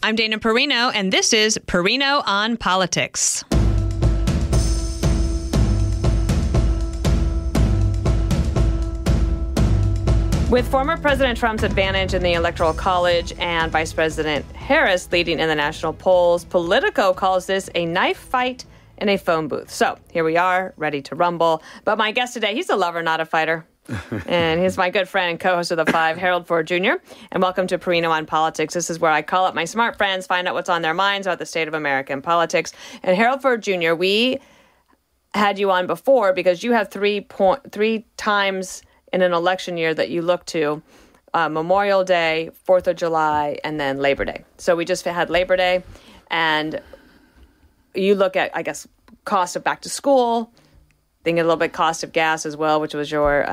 I'm Dana Perino, and this is Perino on Politics. With former President Trump's advantage in the Electoral College and Vice President Harris leading in the national polls, Politico calls this a knife fight in a phone booth. So here we are, ready to rumble. But my guest today, he's a lover, not a fighter. And he's my good friend and co-host of The Five, Harold Ford Jr. And welcome to Perino on Politics. This is where I call up my smart friends, find out what's on their minds about the state of American politics. And Harold Ford Jr., we had you on before because you have three times in an election year that you look to, Memorial Day, 4th of July, and then Labor Day. So we just had Labor Day, and you look at, I guess, cost of back to school, thinking a little bit cost of gas as well, which was your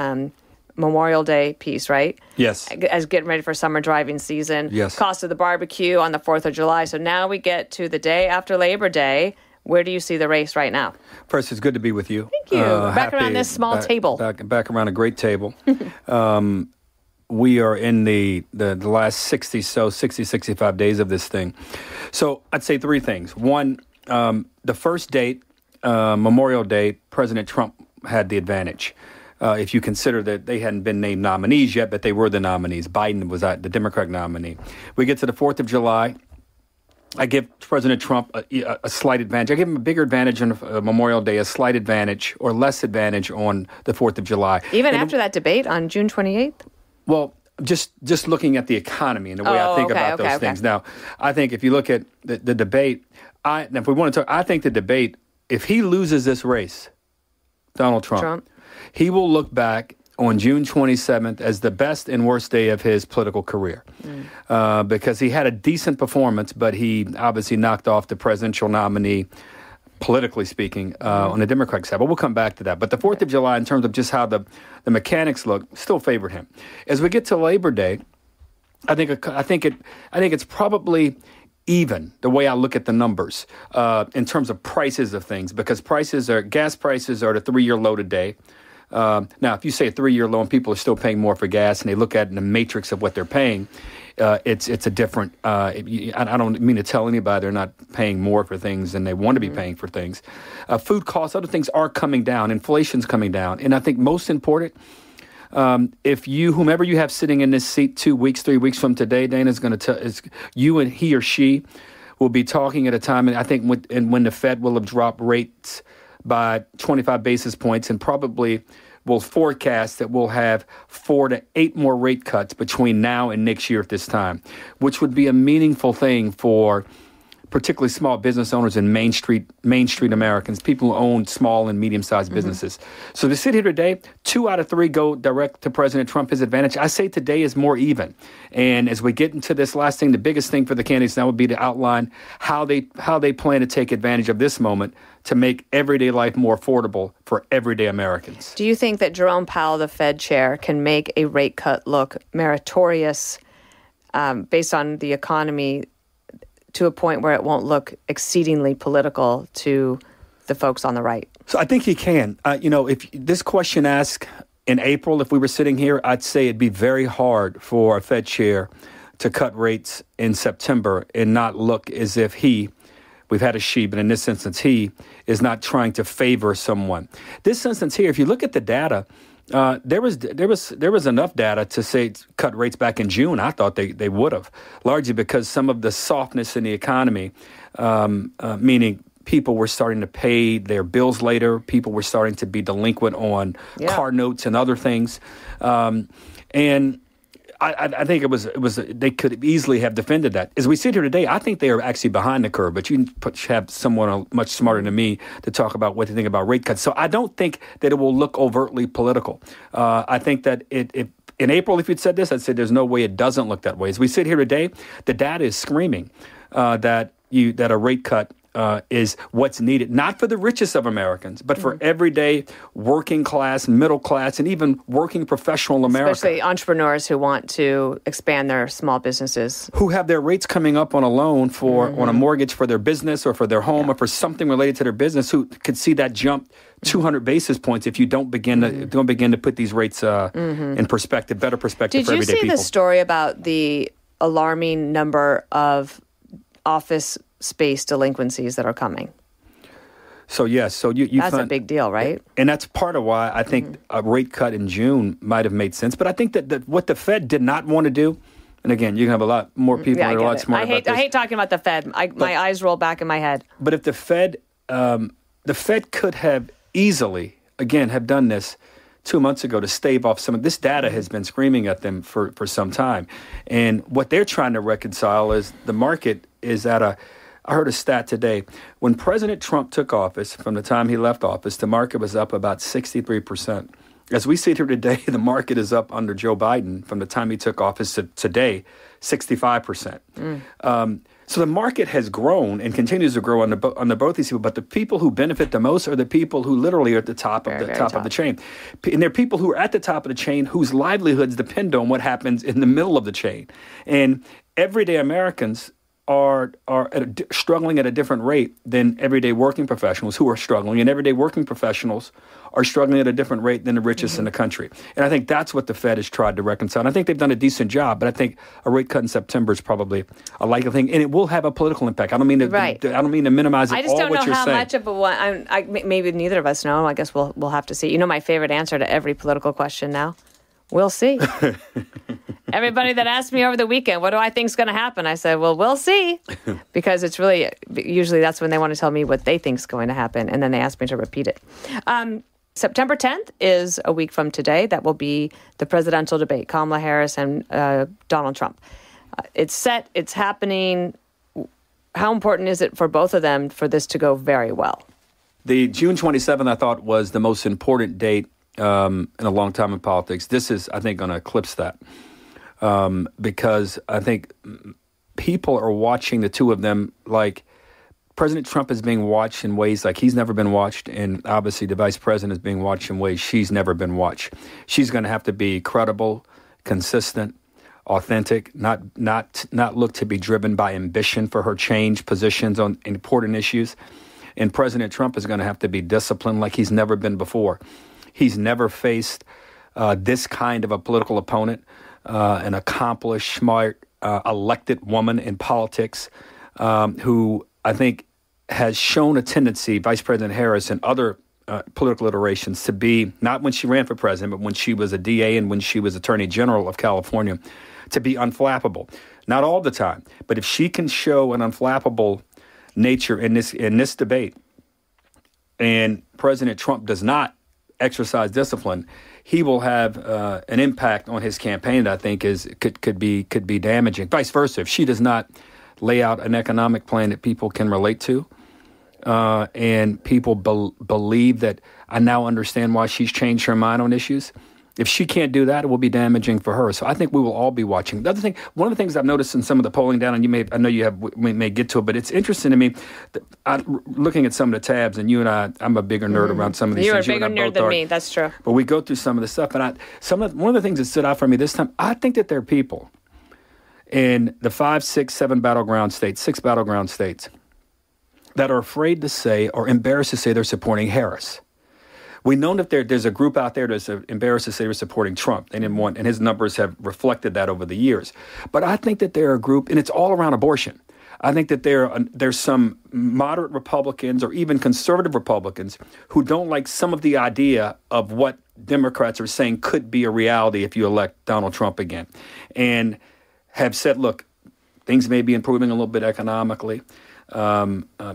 Memorial Day piece, right? Yes. As getting ready for summer driving season. Yes. Cost of the barbecue on the 4th of July. So now we get to the day after Labor Day. Where do you see the race right now? First, it's good to be with you. Thank you. Back around this small table. Back around a great table. We are in the last 65 days of this thing. So I'd say three things. One, the first date, Memorial Day, President Trump had the advantage. If you consider that they hadn't been named nominees yet, but they were the nominees. Biden was the Democratic nominee. We get to the 4th of July. I give President Trump a slight advantage. I give him a bigger advantage on Memorial Day, a slight advantage or less advantage on the 4th of July. Even after that debate on June 28th? Well, just looking at the economy and the way I think about those things. Now, I think if you look at the debate, if we want to talk, I think the debate, if he loses this race, Donald Trump, he will look back on June 27th as the best and worst day of his political career because he had a decent performance, but he obviously knocked off the presidential nominee, politically speaking, on the Democratic side. But we'll come back to that. But the 4th of July, in terms of just how the mechanics look, still favored him. As we get to Labor Day, I think it's probably even the way I look at the numbers in terms of prices of things, because gas prices are at a 3-year low today. Now, if you say a 3-year low and people are still paying more for gas and they look at it in the matrix of what they're paying, it's a different, I don't mean to tell anybody they're not paying more for things than they want to be paying for things. Food costs, other things are coming down. Inflation's coming down. And I think most important, whomever you have sitting in this seat 2 weeks, 3 weeks from today, Dana's going to tell you, and he or she will be talking at a time, and I think when the Fed will have dropped rates by 25 basis points and probably will forecast that we'll have 4 to 8 more rate cuts between now and next year at this time, which would be a meaningful thing for particularly small business owners and Main Street Americans, people who own small and medium-sized businesses. So to sit here today, 2 out of 3 go direct to President Trump, his advantage. I say today is more even. And as we get into this last thing, the biggest thing for the candidates now would be to outline how they plan to take advantage of this moment to make everyday life more affordable for everyday Americans. Do you think that Jerome Powell, the Fed chair, can make a rate cut look meritorious based on the economy to a point where it won't look exceedingly political to the folks on the right? So I think he can. If this question asked in April, if we were sitting here, I'd say it'd be very hard for a Fed chair to cut rates in September and not look as if we've had a she, but in this instance, he is not trying to favor someone. This instance here, if you look at the data, there was enough data to say cut rates back in June. I thought they would have, largely because some of the softness in the economy, meaning people were starting to pay their bills later, people were starting to be delinquent on car notes and other things, and I think it was they could easily have defended that. As we sit here today, I think they are actually behind the curve, but you can have someone much smarter than me to talk about what they think about rate cuts. So I don't think that it will look overtly political. I think that in April, if you'd said this, I'd say there's no way it doesn't look that way. As we sit here today, the data is screaming that a rate cut is what's needed, not for the richest of Americans, but for everyday working class, middle class, and even working professional America. Especially entrepreneurs who want to expand their small businesses. Who have their rates coming up on a loan on a mortgage for their business or for their home or for something related to their business, who could see that jump 200 basis points if you don't begin to put these rates in perspective, better perspective for everyday people. Did you see the story about the alarming number of office space delinquencies that are coming. So, yes. So that's a big deal, right? And that's part of why I think a rate cut in June might have made sense. But I think that what the Fed did not want to do, and again, you can have a lot more people that are a lot smarter about this. I hate talking about the Fed. My eyes roll back in my head. But if the Fed could have easily, again, have done this 2 months ago to stave off some of this data has been screaming at them for some time. And what they're trying to reconcile is the market is at I heard a stat today. When President Trump took office, from the time he left office, the market was up about 63%. As we sit here today, the market is up under Joe Biden from the time he took office to today, 65%. So the market has grown and continues to grow under both these people. But the people who benefit the most are the people who literally are at the top of the chain. And there are people who are at the top of the chain whose livelihoods depend on what happens in the middle of the chain. And everyday Americans are struggling at a different rate than everyday working professionals who are struggling. And everyday working professionals are struggling at a different rate than the richest in the country. And I think that's what the Fed has tried to reconcile. And I think they've done a decent job, but I think a rate cut in September is probably a likely thing, and it will have a political impact. I don't mean to minimize I just don't know how much of a one. Maybe neither of us know. I guess we'll have to see. You know, my favorite answer to every political question now. We'll see. Everybody that asked me over the weekend, what do I think is going to happen? I said, well, we'll see. Because it's really, usually that's when they want to tell me what they think is going to happen. And then they ask me to repeat it. September 10th is a week from today. That will be the presidential debate, Kamala Harris and Donald Trump. It's set. It's happening. How important is it for both of them for this to go very well? The June 27th, I thought, was the most important date in a long time in politics. This is, I think, going to eclipse that because I think people are watching the two of them like President Trump is being watched in ways like he's never been watched, and obviously the vice president is being watched in ways she's never been watched. She's going to have to be credible, consistent, authentic, not look to be driven by ambition for her change positions on important issues. And President Trump is going to have to be disciplined like he's never been before. He's never faced this kind of a political opponent, an accomplished, smart, elected woman in politics who I think has shown a tendency, Vice President Harris and other political iterations, to be, not when she ran for president, but when she was a DA and when she was Attorney General of California, to be unflappable. Not all the time, but if she can show an unflappable nature in this debate, and President Trump does not exercise discipline, he will have an impact on his campaign that I think could be damaging. Vice versa, if she does not lay out an economic plan that people can relate to, and people believe that I now understand why she's changed her mind on issues. If she can't do that, it will be damaging for her. So I think we will all be watching. The other thing, one of the things I've noticed in some of the polling down, and we may get to it, but it's interesting to me. Looking at some of the tabs, and you and I'm a bigger nerd around some of these things. You're a bigger nerd than me. That's true. But we go through some of the stuff, and one of the things that stood out for me this time, I think that there are people in the 5, 6, 7 battleground states, 6 battleground states, that are afraid to say or embarrassed to say they're supporting Harris. We know that there's a group out there that's embarrassed to say they're supporting Trump. They didn't want, and his numbers have reflected that over the years. But I think that they're a group, and it's all around abortion. I think that there's some moderate Republicans or even conservative Republicans who don't like some of the idea of what Democrats are saying could be a reality if you elect Donald Trump again, and have said, look, things may be improving a little bit economically.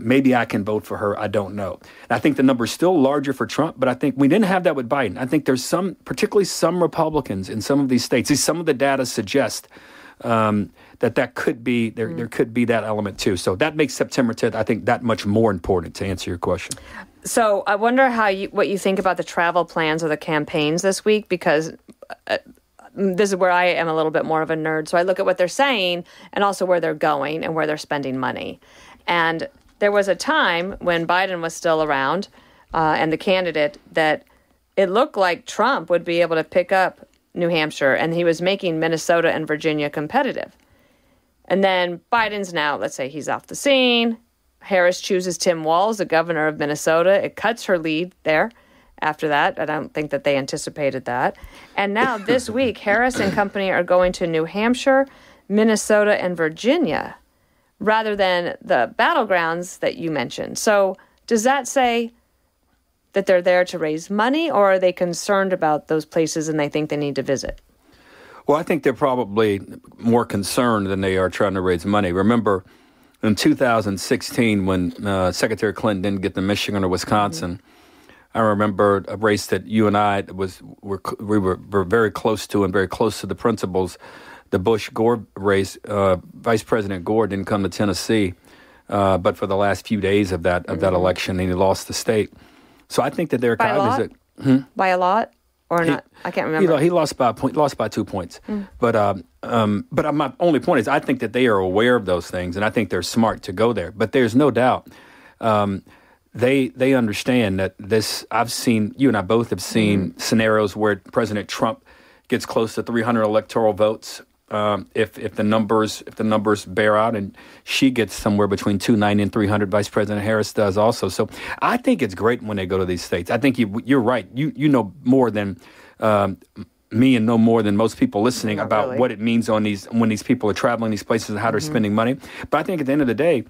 Maybe I can vote for her. I don't know. I think the number is still larger for Trump, but I think we didn't have that with Biden. I think there's particularly some Republicans in some of these states. Some of the data suggest that could be, there could be that element too. So that makes September 10th, I think, that much more important to answer your question. So I wonder what you think about the travel plans of the campaigns this week, because this is where I am a little bit more of a nerd. So I look at what they're saying and also where they're going and where they're spending money. And there was a time when Biden was still around and the candidate that it looked like Trump would be able to pick up New Hampshire, and he was making Minnesota and Virginia competitive. And then Biden's now, let's say he's off the scene. Harris chooses Tim Walz, the governor of Minnesota. It cuts her lead there. After that, I don't think that they anticipated that. And now this week, Harris and company are going to New Hampshire, Minnesota, and Virginia, rather than the battlegrounds that you mentioned. So does that say that they're there to raise money, or are they concerned about those places and they think they need to visit? Well, I think they're probably more concerned than they are trying to raise money. Remember, in 2016, when Secretary Clinton didn't get the Michigan or Wisconsin, I remember a race that you and I were very close to and very close to the principals. The Bush-Gore race, Vice President Gore didn't come to Tennessee, but for the last few days of that election, and he lost the state. So I think that they're cognizant. By a lot? Or not? I can't remember. He lost by a point. Lost by 2 points. But my only point is, I think that they are aware of those things, and I think they're smart to go there. But there's no doubt they understand that this. I've seen, you and I both have seen scenarios where President Trump gets close to 300 electoral votes. If the numbers bear out, and she gets somewhere between 290 and 300, Vice President Harris does also. So I think it's great when they go to these states. I think you're right. You know more than me and know more than most people listening about what it means when these people are traveling these places and how they're spending money. But I think at the end of the day,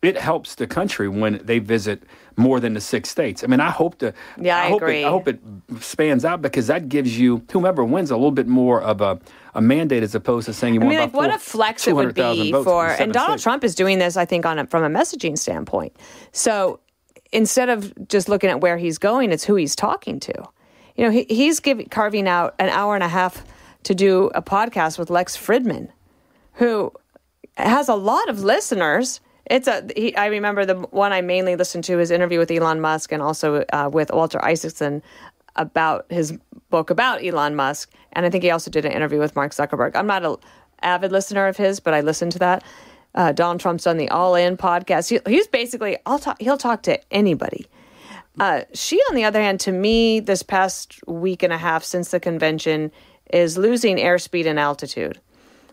it helps the country when they visit more than the 6 states. I mean, I hope agree. I hope it spans out, because that gives you, whomever wins, a little bit more of a mandate, as opposed to saying you want about what a flex it would be for, and Donald Trump is doing this, I think, from a messaging standpoint. So instead of just looking at where he's going, it's who he's talking to. You know, he's carving out an hour and a half to do a podcast with Lex Fridman, who has a lot of listeners. I remember the one I mainly listened to, his interview with Elon Musk, and also with Walter Isaacson about his book about Elon Musk. And I think he also did an interview with Mark Zuckerberg. I'm not an avid listener of his, but I listened to that. Donald Trump's done the All In podcast. He's basically, he'll talk to anybody. She, on the other hand, to me, this past week and a half since the convention, is losing airspeed and altitude.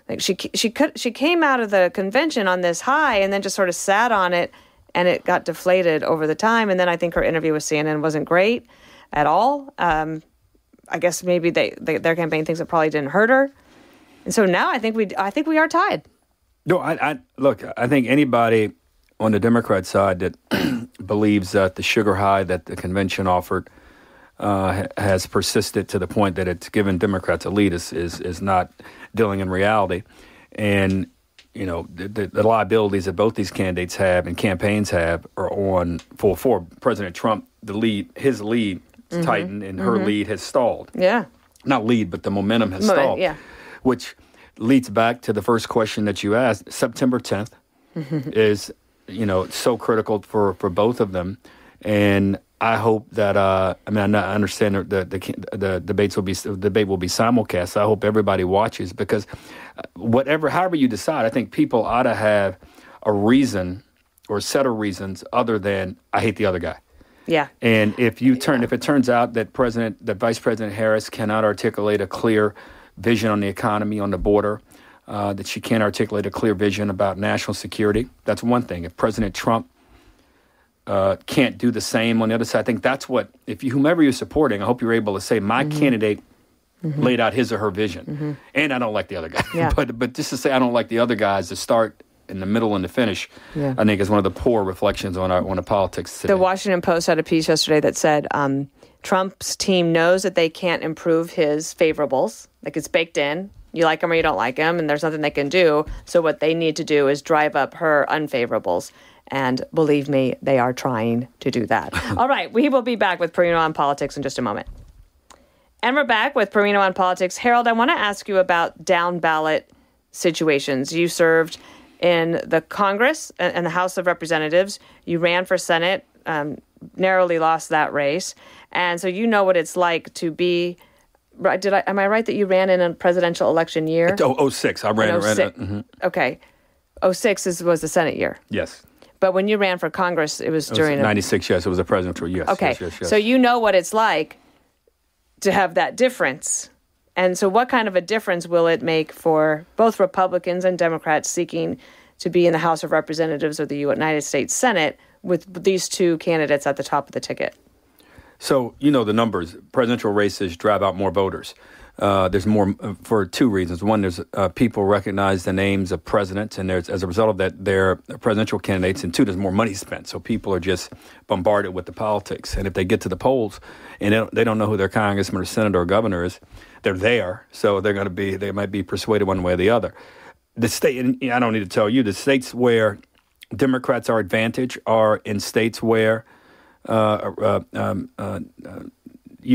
Like she came out of the convention on this high and then just sort of sat on it, and it got deflated over the time. And then I think her interview with CNN wasn't great at all. I guess maybe their campaign thinks it probably didn't hurt her, and so now I think we are tied. No, I think anybody on the Democrat side that believes that the sugar high that the convention offered has persisted to the point that it's given Democrats a lead is not dealing in reality. And, you know, the liabilities that both these candidates have and campaigns have are on for President Trump. His lead tightened, and her lead has stalled. Yeah. Not lead, but the momentum has stalled. Yeah. Which leads back to the first question that you asked. September 10th is, you know, so critical for both of them. And I hope that I understand the debate will be simulcast. I hope everybody watches, because however you decide, I think people ought to have a reason or a set of reasons other than I hate the other guy. Yeah. And if it turns out that Vice President Harris cannot articulate a clear vision on the economy, on the border, that she can't articulate a clear vision about national security, that's one thing. If President Trump can't do the same on the other side, I think that's what, whomever you're supporting, I hope you're able to say, my candidate laid out his or her vision, and I don't like the other guy. Yeah. But just to say I don't like the other guys, to start in the middle and the finish, I think is one of the poor reflections on the politics today. The Washington Post had a piece yesterday that said Trump's team knows that they can't improve his favorables. Like, it's baked in. You like him or you don't like him, and there's nothing they can do. So what they need to do is drive up her unfavorables. And believe me, they are trying to do that. All right, we will be back with Perino on Politics in just a moment. And we're back with Perino on Politics. Harold, I want to ask you about down-ballot situations. You served in the Congress and the House of Representatives. You ran for Senate, narrowly lost that race. And so you know what it's like to be... Am I right that you ran in a presidential election year? 06. I ran. Okay. 06 was the Senate year. Yes. But when you ran for Congress, it was during... 96, yes. It was a presidential, yes. Okay. Yes. So you know what it's like to have that difference. And so what kind of a difference will it make for both Republicans and Democrats seeking to be in the House of Representatives or the United States Senate with these two candidates at the top of the ticket? So, you know the numbers. Presidential races drive out more voters. There's more for two reasons. One, there's people recognize the names of presidents, and there's as a result of that, they're presidential candidates. And two, there's more money spent, so people are just bombarded with the politics. And if they get to the polls and they don't know who their congressman or senator or governor is, they're there, so they might be persuaded one way or the other. The state, and I don't need to tell you, the states where Democrats are advantaged are in states where you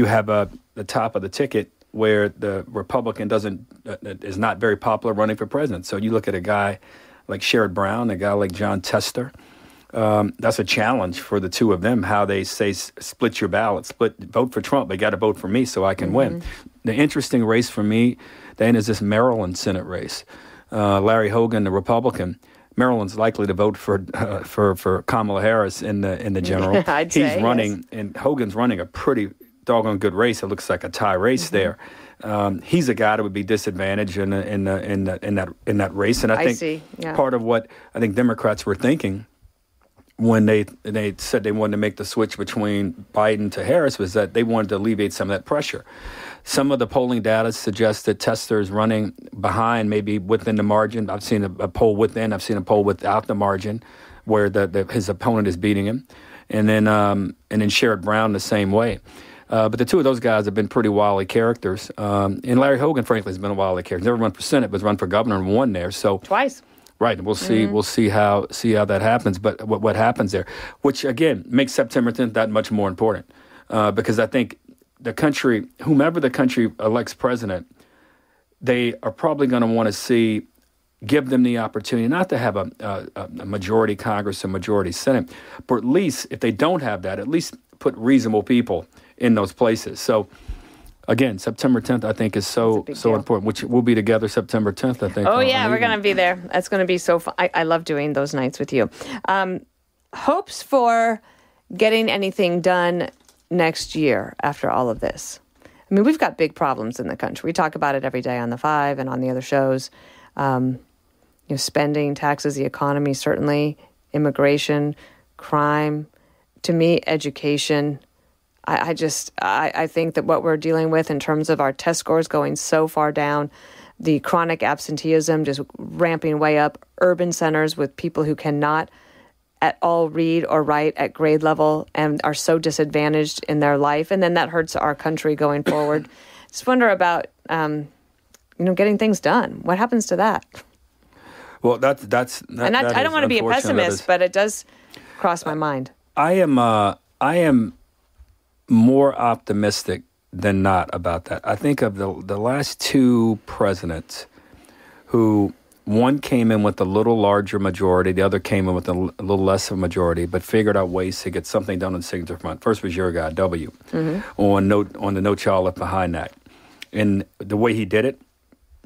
have the top of the ticket, where the Republican is not very popular running for president. So you look at a guy like Sherrod Brown, a guy like John Tester. That's a challenge for the two of them, how they say split your ballot, vote for Trump, but got to vote for me so I can win. The interesting race for me then is this Maryland Senate race. Larry Hogan, the Republican, Maryland's likely to vote for Kamala Harris in the general. He's running, yes. And Hogan's running a pretty doggone good race. It looks like a tie race there. He's a guy that would be disadvantaged in that race, and I think part of what I think Democrats were thinking when they said they wanted to make the switch between Biden to Harris was that they wanted to alleviate some of that pressure. Some of the polling data suggests that Tester is running behind, maybe within the margin. I've seen a poll within. I've seen a poll without the margin, where his opponent is beating him, and then Sherrod Brown the same way. But the two of those guys have been pretty wily characters. And Larry Hogan, frankly, has been a wily character. Never run for Senate, but run for governor and won there. So twice. Right. We'll see. We'll see how that happens. But what happens there, which again makes September 10th that much more important, because I think the country, whomever the country elects president, they are probably going to want to give them the opportunity not to have a majority Congress, a majority Senate, but at least if they don't have that, at least put reasonable people in those places. So, again, September 10th, I think, is so important, which we'll be together September 10th, I think. Oh, yeah, we're going to be there. That's going to be so fun. I love doing those nights with you. Hopes for getting anything done next year after all of this? I mean, we've got big problems in the country. We talk about it every day on The Five and on the other shows. Spending, taxes, the economy, certainly, immigration, crime. To me, education. I think that what we're dealing with in terms of our test scores going so far down, the chronic absenteeism just ramping way up, urban centers with people who cannot at all read or write at grade level and are so disadvantaged in their life, and then that hurts our country going forward. Just wonder about getting things done. What happens to that? Well, I don't want to be a pessimist, but it does cross my mind. I am more optimistic than not about that. I think of the last two presidents who, one came in with a little larger majority, the other came in with a little less of a majority, but figured out ways to get something done on the signature front. First was your guy, W, on the No Child Left Behind Act. And the way he did it,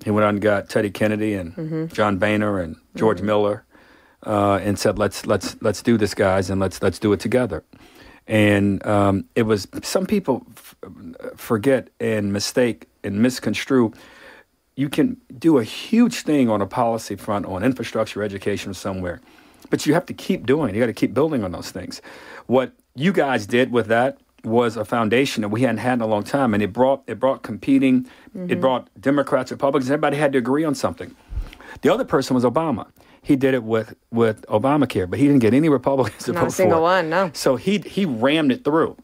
he went out and got Teddy Kennedy and John Boehner and George Miller and said, let's do this, guys, and let's do it together. And it was, some people forget and mistake and misconstrue. You can do a huge thing on a policy front, on infrastructure, education, somewhere, but you have to keep doing it. You got to keep building on those things. What you guys did with that was a foundation that we hadn't had in a long time, and it brought competing. It brought Democrats, Republicans. Everybody had to agree on something. The other person was Obama. He did it with Obamacare, but he didn't get any Republicans to vote for it. Not a single one, no. So he rammed it through.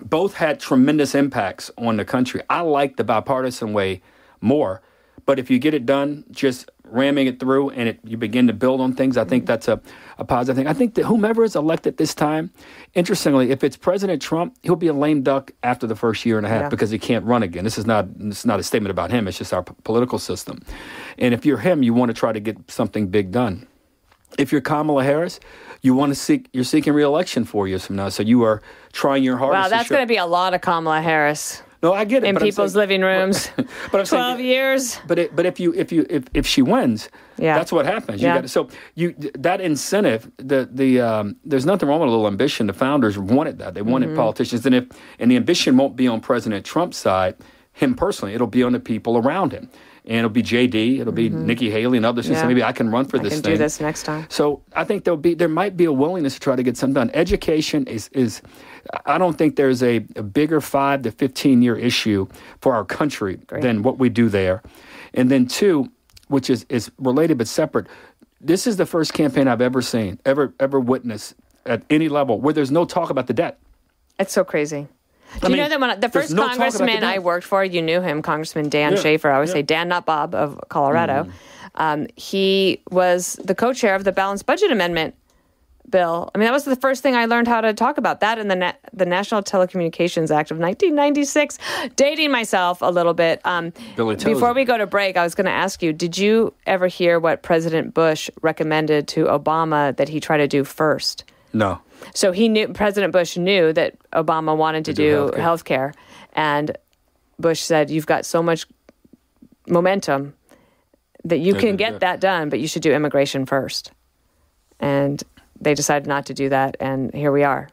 Both had tremendous impacts on the country. I like the bipartisan way more, but if you get it done, just ramming it through and you begin to build on things, I think that's a positive thing. I think that whomever is elected this time, interestingly, if it's President Trump, he'll be a lame duck after the first year and a half because he can't run again. It's not a statement about him. It's just our political system. And if you're him, you want to try to get something big done. If you're Kamala Harris, you're seeking re-election 4 years from now. So you are trying your hardest. Wow, that's going to be a lot of Kamala Harris. No, I get it. In people's living rooms, but 12 years. But if she wins, that's what happens. That incentive, there's nothing wrong with a little ambition. The founders wanted that. They wanted politicians, and the ambition won't be on President Trump's side, him personally. It'll be on the people around him. and it'll be JD, it'll be Nikki Haley and others who say, maybe I can run for this thing. I can do this next time. So I think there might be a willingness to try to get something done. Education is I don't think there's a bigger 5 to 15-year issue for our country than what we do there. And then 2, which is related but separate, this is the first campaign I've ever seen, ever witnessed at any level where there's no talk about the debt. It's so crazy. Do you know that when the first congressman I worked for, you knew him, Congressman Dan Schaefer. I always say Dan, not Bob, of Colorado. He was the co-chair of the Balanced Budget Amendment bill. I mean, that was the first thing I learned how to talk about. That and the National Telecommunications Act of 1996. Dating myself a little bit. Before we go to break, I was going to ask you, did you ever hear what President Bush recommended to Obama that he try to do first? No. So President Bush knew that Obama wanted to do healthcare, and Bush said, "You've got so much momentum that you can get that done, but you should do immigration first." And they decided not to do that, and here we are.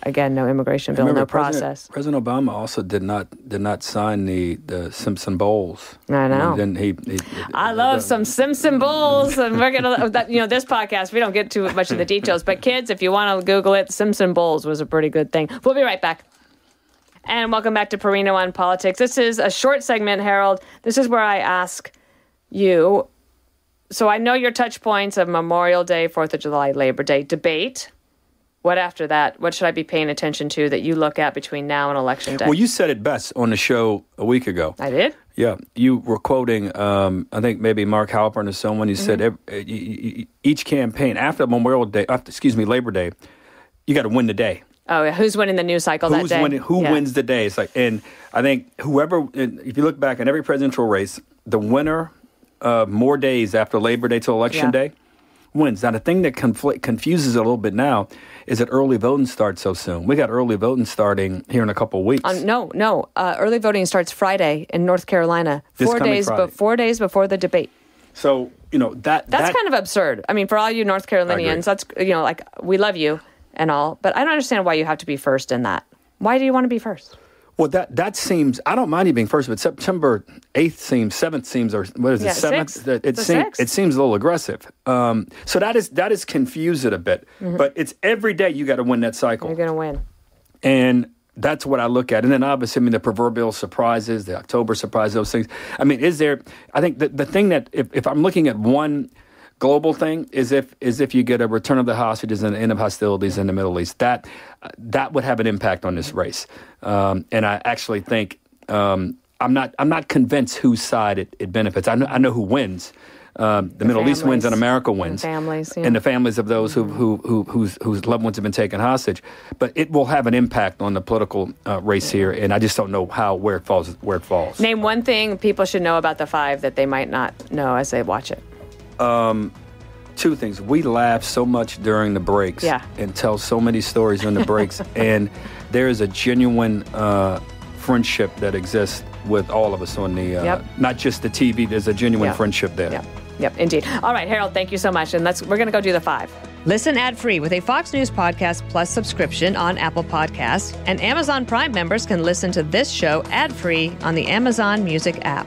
Again, no immigration bill, no process. President Obama also did not sign the Simpson Bowles. I know. And then I love some Simpson Bowles, and we're gonna this podcast we don't get too much of the details, but kids, if you want to Google it, Simpson Bowles was a pretty good thing. We'll be right back. And welcome back to Perino on Politics. This is a short segment, Harold. This is where I ask you. So I know your touch points of Memorial Day, 4th of July, Labor Day debate. What after that? What should I be paying attention to that you look at between now and Election Day? Well, you said it best on the show a week ago. I did? Yeah. You were quoting, I think maybe Mark Halpern or someone. You said each campaign after Labor Day, you got to win the day. Oh, yeah. Who's winning the news cycle that day? Who wins the day? It's like, and I think if you look back in every presidential race, the winner more days after Labor Day to Election Day wins. Now, the thing that confuses it a little bit now is that early voting starts so soon. We got early voting starting here in a couple of weeks. No. Early voting starts Friday in North Carolina. 4 days before the debate. So, that's kind of absurd. I mean, for all you North Carolinians, that's, we love you and all, but I don't understand why you have to be first in that. Why do you want to be first? Well, that seems, I don't mind you being first, but September 7th seems, or what is it, 7th? It seems a little aggressive. So that is confused it a bit. But it's every day you got to win that cycle. You're going to win. And that's what I look at. And then obviously, the proverbial surprises, the October surprise, those things. I think the thing that, if I'm looking at one global thing is if you get a return of the hostages and the end of hostilities in the Middle East, that would have an impact on this race. And I actually think I'm not convinced whose side it benefits. I know who wins. The Middle East wins and America wins. And the families of those whose loved ones have been taken hostage. But it will have an impact on the political race here, and I just don't know where it falls. Name one thing people should know about the 5 that they might not know as they watch it. 2 things. We laugh so much during the breaks and tell so many stories during the breaks. And there is a genuine friendship that exists with all of us on the, not just the TV. There's a genuine friendship there. Yep, indeed. All right, Harold, thank you so much. And we're going to go do the 5. Listen ad-free with a Fox News Podcast Plus subscription on Apple Podcasts. And Amazon Prime members can listen to this show ad-free on the Amazon Music app.